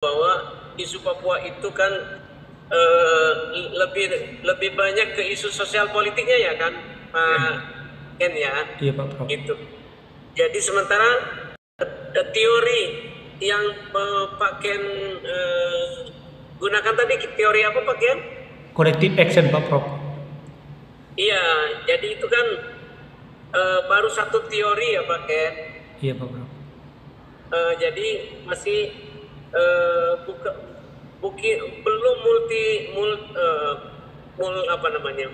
bahwa isu Papua itu kan lebih banyak ke isu sosial politiknya ya kan, Pak Ken ya. Iya Pak Prof. Gitu. Jadi sementara teori yang Pak Ken gunakan tadi, teori apa Pak Ken? Corrective action Pak Prof. Iya, jadi itu kan baru satu teori ya Pak Ken. Iya Pak Prof. Jadi masih belum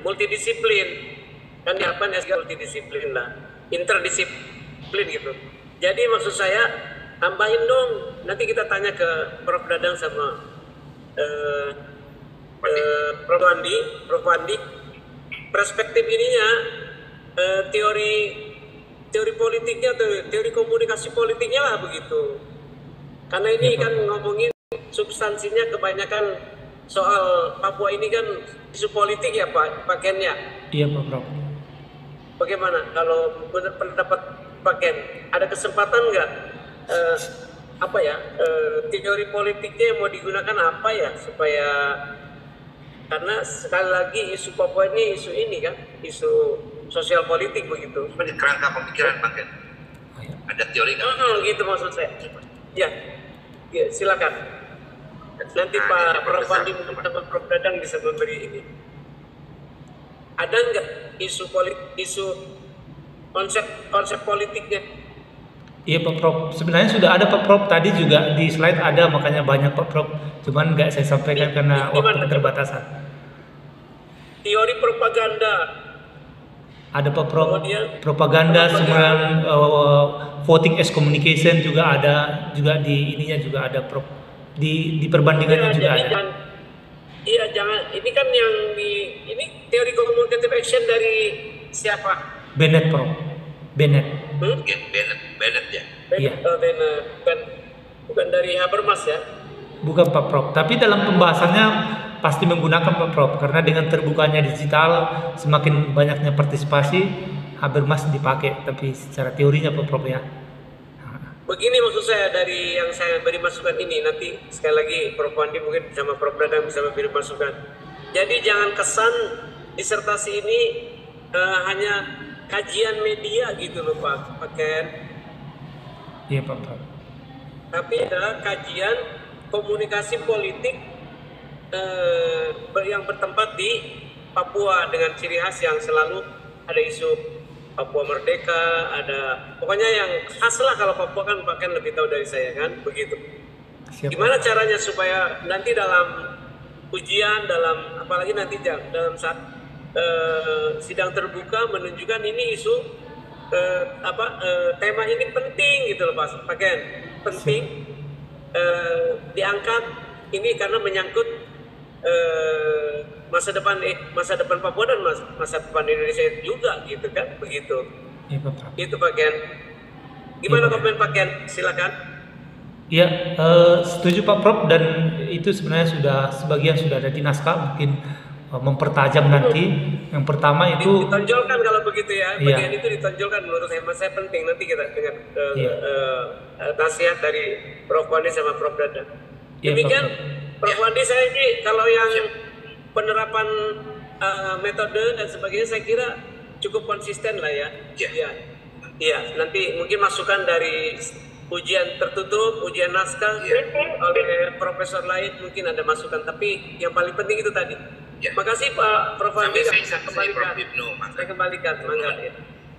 multidisiplin kan, apa multidisiplin lah, interdisiplin gitu. Jadi maksud saya tambahin dong, nanti kita tanya ke Prof Dadang sama Prof Wandi perspektif ininya, teori politiknya atau teori komunikasi politiknya lah begitu. Karena ini kan ngomongin substansinya kebanyakan soal Papua ini kan isu politik ya Pak Ken ya. Iya Pak Prof. Bagaimana kalau pendapat Pak Ken? Ada kesempatan nggak teori politiknya yang mau digunakan apa ya, supaya, karena sekali lagi isu Papua ini kan isu sosial politik begitu. Cuma di kerangka pemikiran Pak Ken. Ada teori nggak? Gitu maksud saya. Ya, silakan. Nanti Pak Prof Wandi mungkin sama Prof Dadang bisa memberi ini. Ada nggak isu konsep politiknya? Iya Pak Prof. Sebenarnya sudah ada Pak Prof. Tadi juga di slide ada, makanya banyak Pak Prof. Cuman nggak saya sampaikan karena waktu keterbatasan. Teori propaganda. Ada Pak Prof. Propaganda, sebenarnya voting as communication juga ada, juga di ininya juga ada Prof. Di perbandingannya juga ada. Jangan ini kan yang ini teori communicative action dari siapa? Bennett Prof. Bennett. Bennett ya. Iya. Bennett, bukan dari Habermas ya? Bukan Pak Prof. Tapi dalam pembahasannya pasti menggunakan Pak Prof. Karena dengan terbukanya digital, semakin banyaknya partisipasi, Habermas dipakai. Tapi secara teorinya Pak Prof ya. Begini maksud saya dari yang saya beri masukan ini, nanti sekali lagi Prof Wandi mungkin sama Prof Dadang bisa memberi masukan. Jadi jangan kesan disertasi ini hanya kajian media gitu loh Pak Ken. Iya Pak Prof. Tapi adalah kajian komunikasi politik yang bertempat di Papua dengan ciri khas yang selalu ada isu Papua Merdeka, ada pokoknya yang khas lah. Kalau Papua kan Pak Ken lebih tahu dari saya kan, begitu. Siap, Gimana caranya supaya nanti dalam ujian, apalagi nanti dalam saat sidang terbuka menunjukkan ini isu tema ini penting gitu loh Pak Ken, penting diangkat ini karena menyangkut masa depan Papua dan masa depan Indonesia juga gitu kan, begitu. Iya Pak Prof. Itu Pak Ken. Gimana komen Pak Ken? Silakan. Iya, setuju Pak Prof, dan itu sebenarnya sebagian sudah ada di naskah, mungkin mempertajam nanti. Yang pertama itu ditonjolkan kalau begitu ya. Iya. Bagian itu ditonjolkan, menurut saya penting. Nanti kita dengar nasihat dari Prof Wandi sama Prof Dadang. Iya, Demikian Prof Wandi, saya ini kalau yang penerapan metode dan sebagainya saya kira cukup konsisten lah ya. Iya. Nanti mungkin masukan dari ujian tertutup, ujian naskah oleh profesor lain mungkin ada masukan. Tapi yang paling penting itu tadi. Makasih Pak Prof Wandi. Saya kembalikan. Mangga.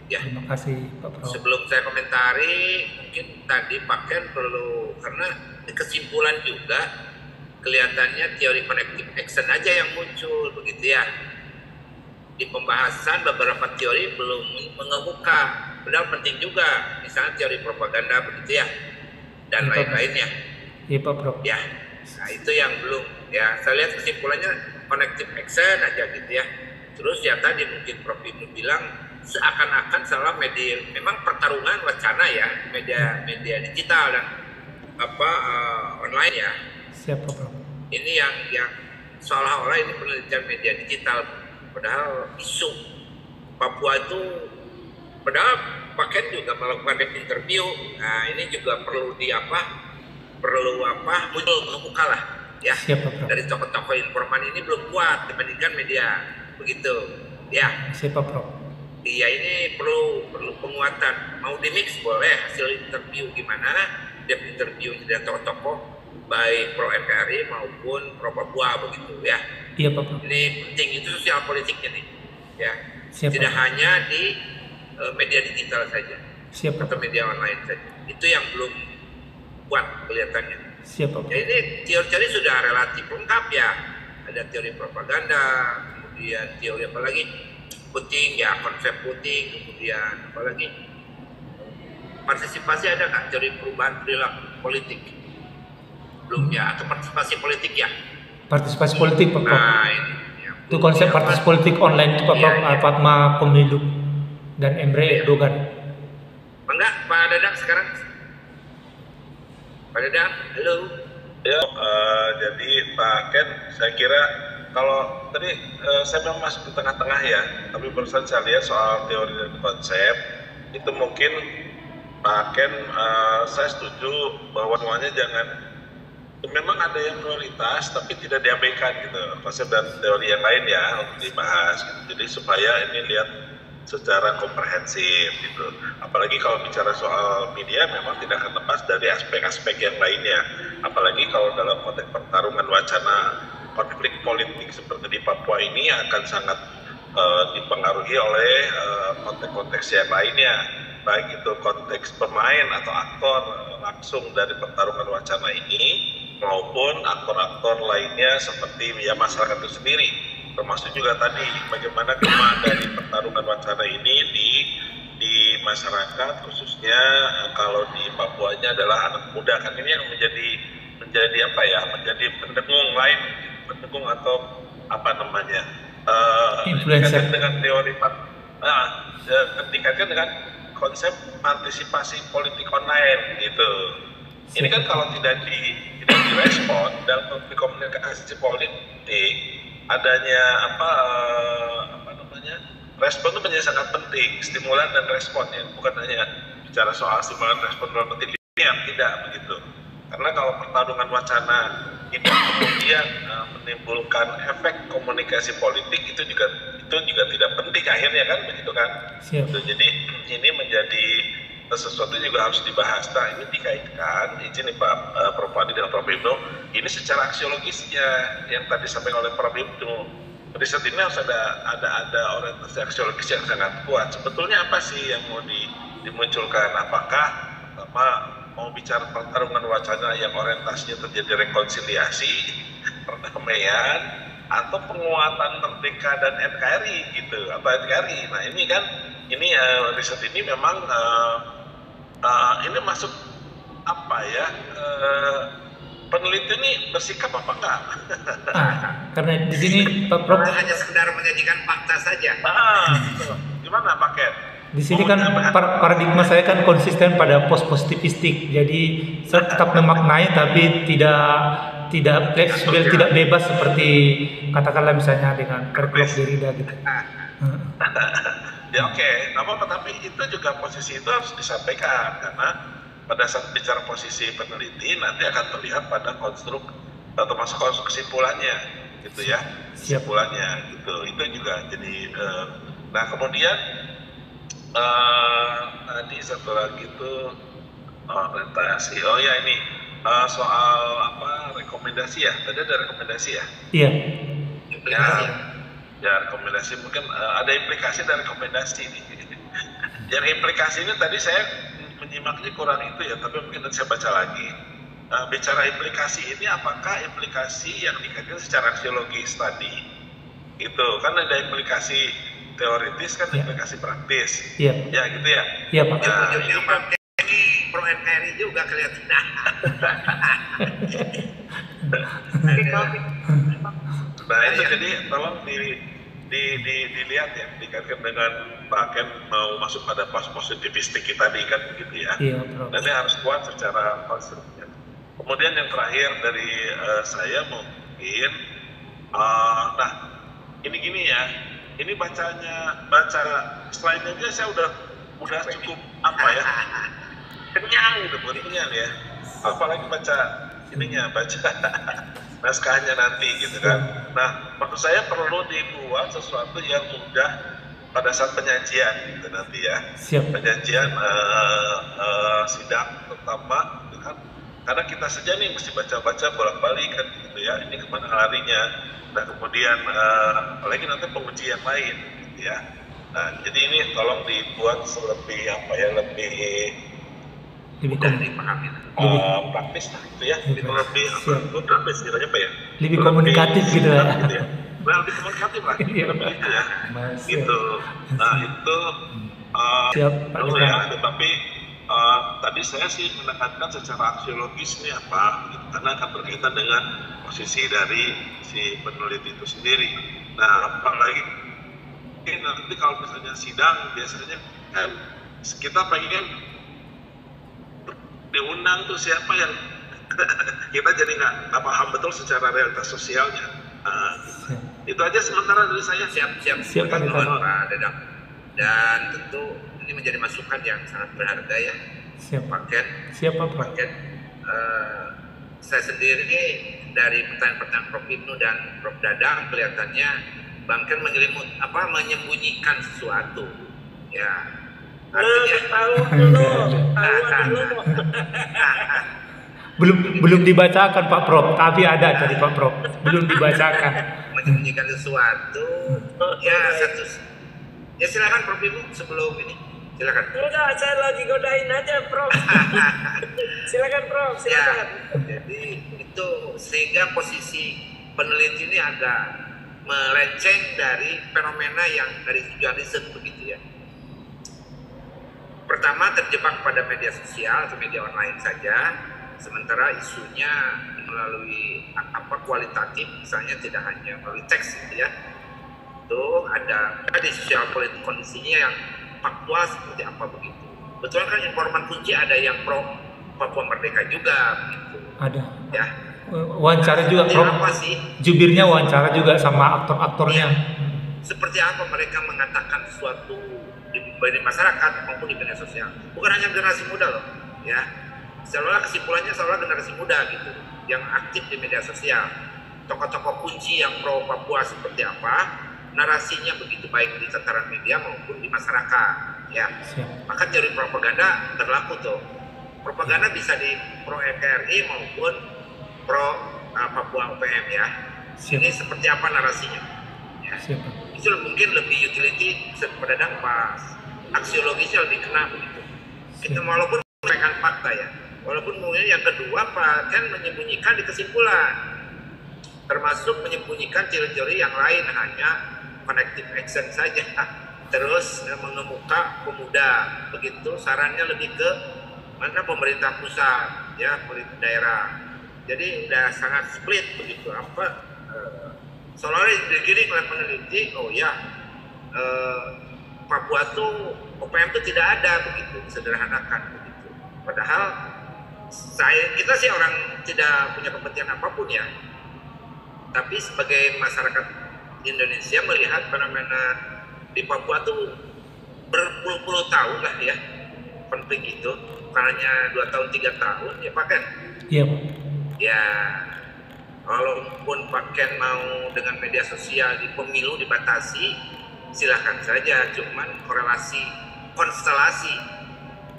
Ya. Terima kasih Pak Prof. Sebelum saya komentari, mungkin tadi Pak Ken perlu, karena kesimpulan juga kelihatannya teori connective action aja yang muncul begitu ya. Di pembahasan beberapa teori belum mengemuka, padahal penting juga, misalnya teori propaganda begitu ya, dan lain-lainnya. Iya Pak Prof. Ya, nah itu yang belum ya. Saya lihat kesimpulannya connective action aja gitu ya. Terus ya tadi mungkin Prof Ibnu bilang seakan-akan salah media, memang pertarungan wacana ya, media digital dan online ya. Siap Pak Prof. Ini yang seolah-olah ini penelitian media digital, padahal isu Papua itu, padahal Pak Ken juga melakukan interview. Nah ini juga perlu perlu muncul mengemuka lah ya. Siapa, Prof? Dari tokoh-tokoh informan ini belum kuat dibandingkan media, begitu ya. Siapa, Prof? Dia ini perlu penguatan. Mau di mix boleh, hasil interview gimana, dia interview dengan tokoh-tokoh baik pro NKRI maupun pro Papua, begitu ya. Iya, Pak. Ini penting, itu sosial politiknya nih ya. Siapa? Tidak hanya di media digital saja. Siapa? Atau media online saja. Itu yang belum kuat kelihatannya. Siapa? Ya, ini teori-teori sudah relatif lengkap ya. Ada teori propaganda, kemudian teori apa lagi? Voting ya, konsep voting, kemudian apa lagi? Partisipasi ada nggak? Teori perubahan perilaku politik? Belum ya, atau partisipasi politik ya? Partisipasi politik, Pak. Nah, ini ya. Itu konsep partisipasi politik online itu, Pak. Iya. Fatma Pemilu dan Emre Erdogan. Enggak, Pak Dadang sekarang. Pak Dadang, halo. Ya, jadi Pak Ken, saya kira kalau tadi saya memang masuk di tengah-tengah ya, tapi barusan saya lihat soal teori dan konsep, itu mungkin Pak Ken, saya setuju bahwa semuanya jangan, memang ada yang prioritas tapi tidak diabaikan gitu, konsep dan teori yang lain ya untuk dibahas gitu. Jadi supaya ini lihat secara komprehensif gitu. Apalagi kalau bicara soal media memang tidak akan lepas dari aspek-aspek yang lainnya. Apalagi kalau dalam konteks pertarungan wacana konflik politik seperti di Papua ini akan sangat dipengaruhi oleh konteks-konteks yang lainnya. Baik itu konteks pemain atau aktor langsung dari pertarungan wacana ini maupun aktor-aktor lainnya seperti ya masyarakat itu sendiri. Termasuk juga tadi bagaimana kemana dari pertarungan wacana ini di masyarakat, khususnya kalau di Papuanya adalah anak muda, kan ini yang menjadi apa ya, menjadi pendengung lain, pendengung atau apa namanya, Influencer. dengan teori dikaitkan dengan konsep partisipasi politik online gitu. Ini kan kalau tidak direspon dalam komunikasi politik, adanya apa namanya, respon itu menjadi sangat penting, stimulan dan respon ya, bukan hanya bicara soal stimulan respon dalam bentuk linear, tidak begitu. Karena kalau pertarungan wacana tidak kemudian menimbulkan efek komunikasi politik, itu juga tidak penting akhirnya kan, begitu kan. Siap. Jadi ini menjadi sesuatu juga harus dibahas. Nah, ini dikaitkan, izin nih Pak Prof Adi dengan Prof Ibnu, ini secara aksiologisnya yang tadi disampaikan oleh Prof Ibnu, riset ini harus ada orientasi aksiologis yang sangat kuat. Sebetulnya apa sih yang mau dimunculkan? Apakah mau bicara pertarungan wacana yang orientasinya terjadi rekonsiliasi, perdamaian, atau penguatan Merdeka dan NKRI gitu, atau NKRI? Nah ini kan, riset ini memang ini masuk apa ya, peneliti ini bersikap apa enggak? Karena di sini Pak Prof hanya sekedar menyajikan fakta saja. Gimana Pak Ken? Di sini kan paradigma saya kan konsisten pada positivistik, jadi saya tetap memaknai tapi tidak fleksibel, tidak bebas seperti katakanlah misalnya dengan Kerklop Derrida gitu. Ya oke, tapi itu juga posisi itu harus disampaikan, karena pada saat bicara posisi peneliti nanti akan terlihat pada konstruk atau masuk konstruk kesimpulannya gitu ya, kesimpulannya gitu. Itu juga jadi nah kemudian tadi satu lagi itu orientasi. Oh ya ini soal apa, rekomendasi ya, tadi ada rekomendasi ya? Iya. Ya rekomendasi, mungkin ada implikasi dari rekomendasi ini. Yang implikasi ini tadi saya menyimaknya kurang itu ya, tapi mungkin nanti saya baca lagi. Bicara implikasi ini, apakah implikasi yang dikaitkan secara aksiologis tadi itu kan ada implikasi teoritis, kan implikasi praktis. Iya. Ya gitu ya. Iya Pak. Ujung-ujungnya ini pro NKRI juga kelihatan. Nah itu jadi tolong dilihat ya, dikaitkan dengan Pak Ken mau masuk pada positivistik tadi kan begitu ya. Iya, Prof. Nanti harus kuat secara konstruktif. Kemudian yang terakhir dari saya mungkin, nah ini gini ya, ini baca slide-nya aja saya udah cukup apa ya, kenyang gitu, bukan kenyang ya. apalagi baca ininya, baca naskahnya nanti gitu kan. Nah, maksud saya perlu dibuat sesuatu yang mudah pada saat penyajian gitu nanti ya. Siap. Penyajian sidang terutama gitu kan. Karena kita saja nih mesti baca-baca bolak-balik kan gitu ya. Ini kemana larinya. Nah kemudian apalagi nanti pengujian lain gitu ya. Nah jadi ini tolong dibuat lebih apa ya, lebih mudah dipahami, praktis lah gitu ya. Lebih apa istilahnya apa ya? Lebih komunikatif gitu ya. Gitu ya. Nah, lebih komunikatif lah gitu ya. Gitu. Nah itu siap Pak ya, tetapi tadi saya sih menekankan secara aksiologis ini apa gitu, karena akan berkaitan dengan posisi dari si peneliti itu sendiri. Nah apalagi nanti kalau misalnya sidang biasanya kan kita pengen diundang tuh siapa yang kita jadi nggak paham betul secara realitas sosialnya. Itu aja sementara dari saya. Siap Pak Dedang. Dan tentu ini menjadi masukan yang sangat berharga ya. Siap Pak Ken. Siap Pak Ken. Saya sendiri dari pertanyaan-pertanyaan Prof. Ibnu dan Prof. Dadang kelihatannya Bang Ken menyembunyikan sesuatu ya. belum dibacakan Pak Prof, tapi ada tadi Pak Prof, belum dibacakan. Menyembunyikan sesuatu ya satu. Ya silakan Prof. Ibu sebelum ini silakan. Udah, saya lagi godain aja Prof. Silakan Prof, silakan. Ya, jadi itu sehingga posisi peneliti ini agak melenceng dari fenomena yang dari jurnalisme begitu ya. Pertama terjebak pada media sosial atau media online saja, sementara isunya melalui kualitatif, misalnya tidak hanya melalui teks gitu ya. Itu ada di sosial politik kondisinya yang faktual seperti apa begitu. Betul kan informan kunci ada yang pro Papua Merdeka juga begitu. Ada. Ya. Wawancara juga Prof. Apa sih? Jubirnya wawancara juga sama aktor-aktornya. Seperti apa mereka mengatakan sesuatu di masyarakat maupun di media sosial. Bukan hanya generasi muda loh, ya. Seolah kesimpulannya seolah generasi muda gitu yang aktif di media sosial. Tokoh-tokoh kunci yang pro Papua seperti apa, narasinya begitu baik di tataran media maupun di masyarakat, ya. Maka teori propaganda berlaku tuh. Propaganda bisa di pro NKRI maupun pro Papua UPM ya. Ini seperti apa narasinya? Ya. Itu mungkin lebih utility daripada pas aksiologisnya lebih kena begitu. Kita walaupun menyampaikan fakta ya, walaupun mungkin yang kedua Pak kan menyembunyikan di kesimpulan, termasuk menyembunyikan teori-teori yang lain hanya connective action saja. Terus mengemuka pemuda begitu, sarannya lebih ke mana pemerintah pusat ya, pemerintah daerah. Jadi udah sangat split begitu apa. Soalnya digiring oleh peneliti, oh ya Papua tuh OPM itu tidak ada begitu, sederhanakan begitu. Padahal kita sih orang tidak punya kepentingan apapun ya. Tapi sebagai masyarakat Indonesia melihat fenomena di Papua tuh berpuluh-puluh tahun lah ya konflik itu, karena 2 tahun 3 tahun ya Pak Ken. Iya. Ya. Walaupun Pak Ken mau dengan media sosial di pemilu dibatasi, silahkan saja. Cuman korelasi, konstelasi,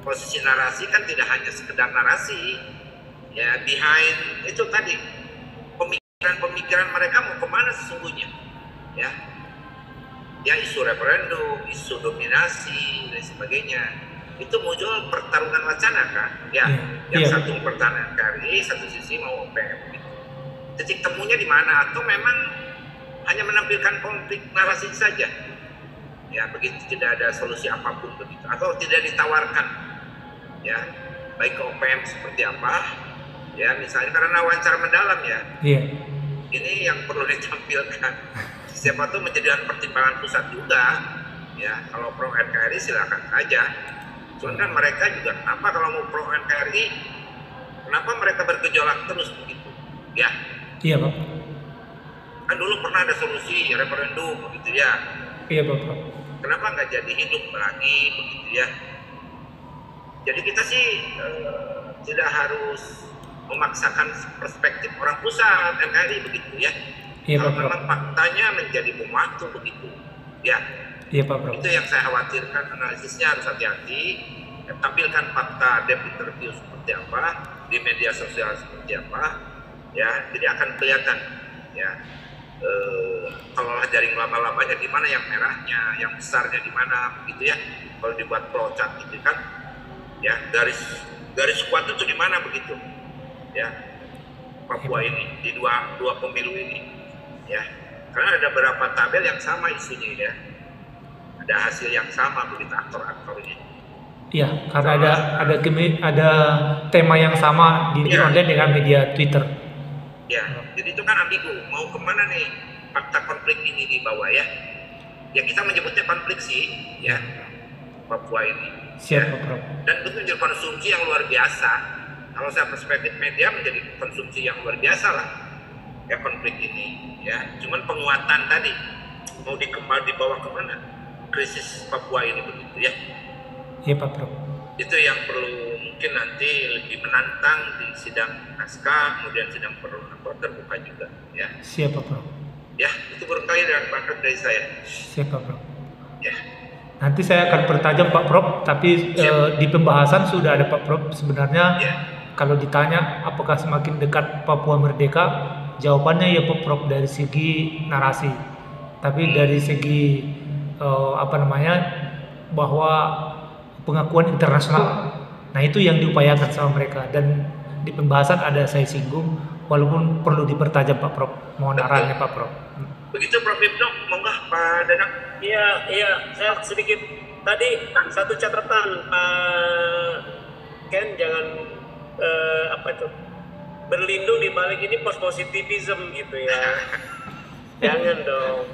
posisi narasi kan tidak hanya sekedar narasi. Ya, behind itu tadi pemikiran-pemikiran mereka mau kemana sesungguhnya? Ya, ya isu referendum, isu dominasi dan sebagainya. Itu muncul pertarungan wacana kan? Ya, yang satu mempertahankan KRI, satu sisi mau OPM. Titik temunya di mana? Atau memang hanya menampilkan konflik narasi saja? Ya begitu, tidak ada solusi apapun begitu, atau tidak ditawarkan ya baik ke OPM seperti apa ya, misalnya karena wawancara mendalam ya. Ini yang perlu ditampilkan. Siapa tuh menjadi pertimbangan pusat juga ya. Kalau pro NKRI silakan saja. Cuman kan mereka juga kenapa kalau mau pro NKRI, kenapa mereka bergejolak terus begitu ya? Iya Pak. Kan dulu pernah ada solusi referendum begitu ya. Iya Pak. Kenapa nggak jadi hidup lagi begitu ya? Jadi kita sih tidak harus memaksakan perspektif orang pusat NKRI begitu ya. Iya, Kalau Pak Prof. memang faktanya menjadi membantu begitu, ya. Iya, Pak Prof. Itu yang saya khawatirkan, analisisnya harus hati-hati. Tampilkan fakta depth interview seperti apa, di media sosial seperti apa, ya. Jadi akan kelihatan, ya. Kalau jaring laba-labanya di mana, yang merahnya, yang besarnya di mana, begitu ya. Kalau dibuat flowchart gitu kan, ya garis kuat itu di mana begitu, ya. Papua ini di dua pemilu ini, ya. Karena ada beberapa tabel yang sama isunya, ya. Ada hasil yang sama begitu aktor-aktornya. Iya, karena ada tema yang sama di Ya. online dengan media Twitter. Ya, jadi itu kan ambigu. Mau kemana nih fakta konflik ini dibawa ya? Ya kita menyebutnya konflik sih, ya. Papua ini. Siap, Ya. Pak Prof. Dan itu menjadi konsumsi yang luar biasa. Kalau saya perspektif media menjadi konsumsi yang luar biasa lah. Ya konflik ini, ya. Cuman penguatan tadi mau dibawa kemana? Krisis Papua ini begitu ya. Iya, Pak Prof. Itu yang perlu mungkin nanti lebih menantang di sidang naskah, kemudian sidang terbuka juga, ya. Siap, Pak Prof. Ya, itu barangkali dari saya. Siap, Pak Prof. Ya, Nanti saya akan pertajam Pak Prof, tapi di pembahasan sudah ada Pak Prof. Sebenarnya ya, kalau ditanya apakah semakin dekat Papua merdeka, jawabannya ya Pak Prof dari segi narasi. Tapi dari segi bahwa pengakuan internasional, nah itu yang diupayakan sama mereka, dan di pembahasan ada saya singgung, walaupun perlu dipertajam Pak Prof. Mohon arahannya Pak Prof. begitu Prof. Ibnu, monggo Pak Danang. Iya, saya sedikit tadi satu catatan, Ken, jangan berlindung di balik ini post positivism gitu ya. Jangan dong.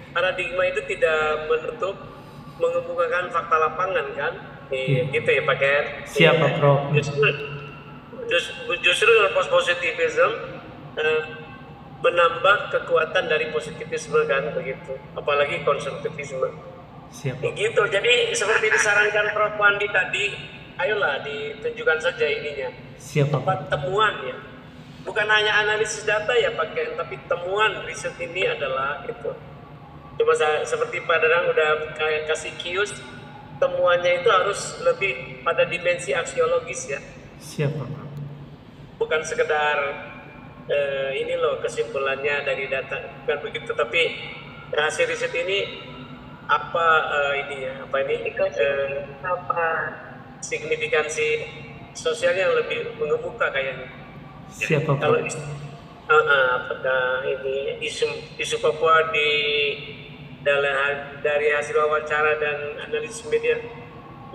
Paradigma itu tidak menutup mengemukakan fakta lapangan kan, gitu ya Pak Ken. Siap Pak Prof. Justru dengan post positivism menambah kekuatan dari positivisme kan begitu, apalagi konstruktivisme. Siap. Gitu. Jadi seperti disarankan Prof. Wandi tadi, ayolah ditunjukkan saja ininya. Siap Pak. Tempat temuan ya. Bukan hanya analisis data ya Pak Ken, tapi temuan riset ini adalah itu. Coba seperti Pak Danang udah kasih kius, temuannya itu harus lebih pada dimensi aksiologis ya. Siap Pak. Bukan sekedar ini loh kesimpulannya dari data, bukan begitu, tapi hasil riset ini apa signifikansi sosialnya yang lebih mengemuka kayaknya. Siap Pak. Kalau apakah ini isu Papua dari hasil wawancara dan analisis media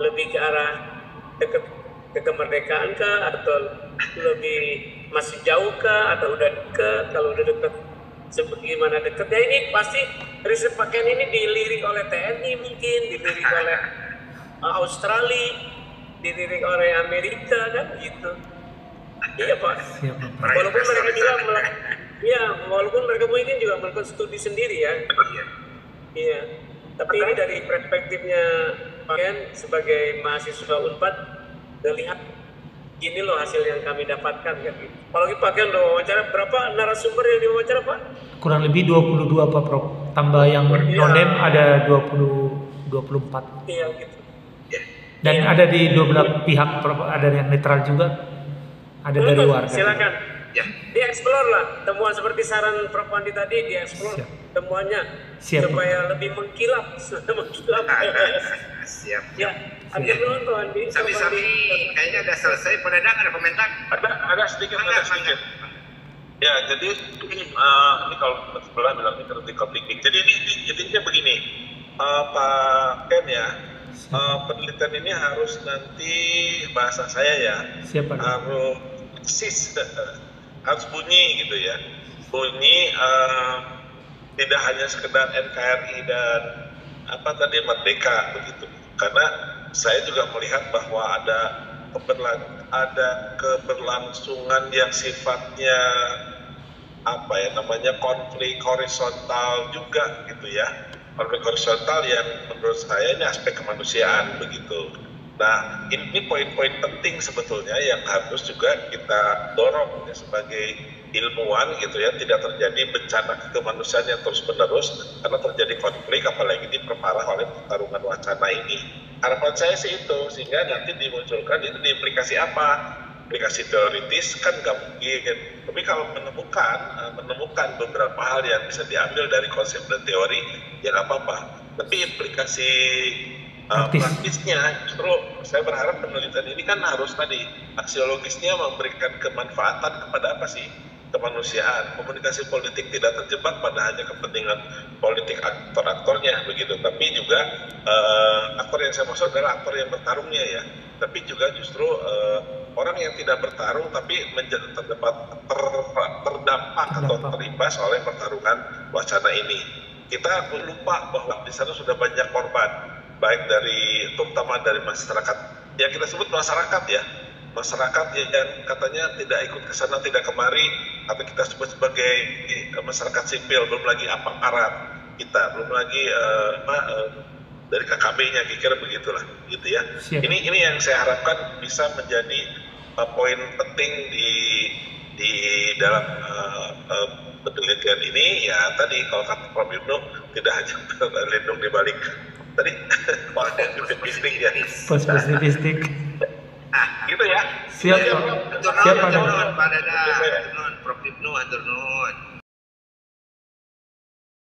lebih ke arah dekat ke kemerdekaan kah, atau lebih masih jauh kah, atau udah dekat? Kalau udah dekat, sebagaimana dekatnya ini pasti riset pakaian ini dilirik oleh TNI, mungkin dilirik oleh Australia, dilirik oleh Amerika kan gitu. Iya Pak. Siap Pak. Walaupun mereka juga walaupun mereka mungkin juga melakukan studi sendiri ya. Iya. Tapi ini dari perspektifnya Pak Ken sebagai mahasiswa Unpad, lihat gini loh hasil yang kami dapatkan kan gitu. Apalagi Pak Ken udah wawancara, berapa narasumber yang diwawancara Pak? Kurang lebih 22 Pak Prof. Tambah yang non-name ada 24. Iya gitu. Dan ada di dua belah pihak Prof. Ada yang netral juga. Ada dari warga. Silakan. Ya. Dieksplor lah temuan seperti saran Prof. Wandi tadi, dieksplor temuannya supaya lebih mengkilap. Siap. Ya, hadir dulu Prof. Wandi. Sami-sami kayaknya udah selesai. Pak Danang ada komentar? Ada sedikit. Ya, jadi ini kalau sebelah bilangnya critical thinking. Jadi ini intinya begini, Pak Ken ya, penelitian ini harus nanti bahasa saya ya, Siapa? harus sis, harus bunyi gitu ya, bunyi tidak hanya sekedar NKRI dan merdeka begitu. Karena saya juga melihat bahwa ada keberlangsungan yang sifatnya konflik horizontal juga gitu ya, konflik horizontal yang menurut saya ini aspek kemanusiaan begitu. Nah, ini poin-poin penting sebetulnya yang harus juga kita dorong ya, sebagai ilmuwan gitu ya, tidak terjadi bencana kemanusiaan yang terus-menerus karena terjadi konflik, apalagi diperparah oleh pertarungan wacana ini. Harapan saya sih itu, sehingga nanti dimunculkan itu di implikasi apa? Aplikasi teoritis kan nggak mungkin, tapi kalau menemukan beberapa hal yang bisa diambil dari konsep dan teori, ya nggak apa-apa. Tapi implikasi praktisnya justru saya berharap penelitian ini kan harus tadi aksiologisnya memberikan kemanfaatan kepada apa sih kemanusiaan. Komunikasi politik tidak terjebak pada hanya kepentingan politik aktor-aktornya begitu, tapi juga aktor yang saya maksud adalah aktor yang bertarungnya ya, tapi juga justru orang yang tidak bertarung tapi terdampak atau terimbas oleh pertarungan wacana ini. Kita lupa bahwa di sana sudah banyak korban, baik dari terutama dari masyarakat yang kita sebut masyarakat ya, masyarakat yang katanya tidak ikut ke sana tidak kemari, atau kita sebut sebagai masyarakat sipil, belum lagi aparat kita, belum lagi dari KKB-nya, kira-kira begitulah gitu ya. Ini yang saya harapkan bisa menjadi poin penting di dalam penelitian ini ya. Tadi kalau kata Prof. Ibnu tidak hanya berlindung di balik tadi positivistik ya, positivistik gitu ya. Siap, Siap, Pak Dada, Prof. Ibnu, atur nuhun.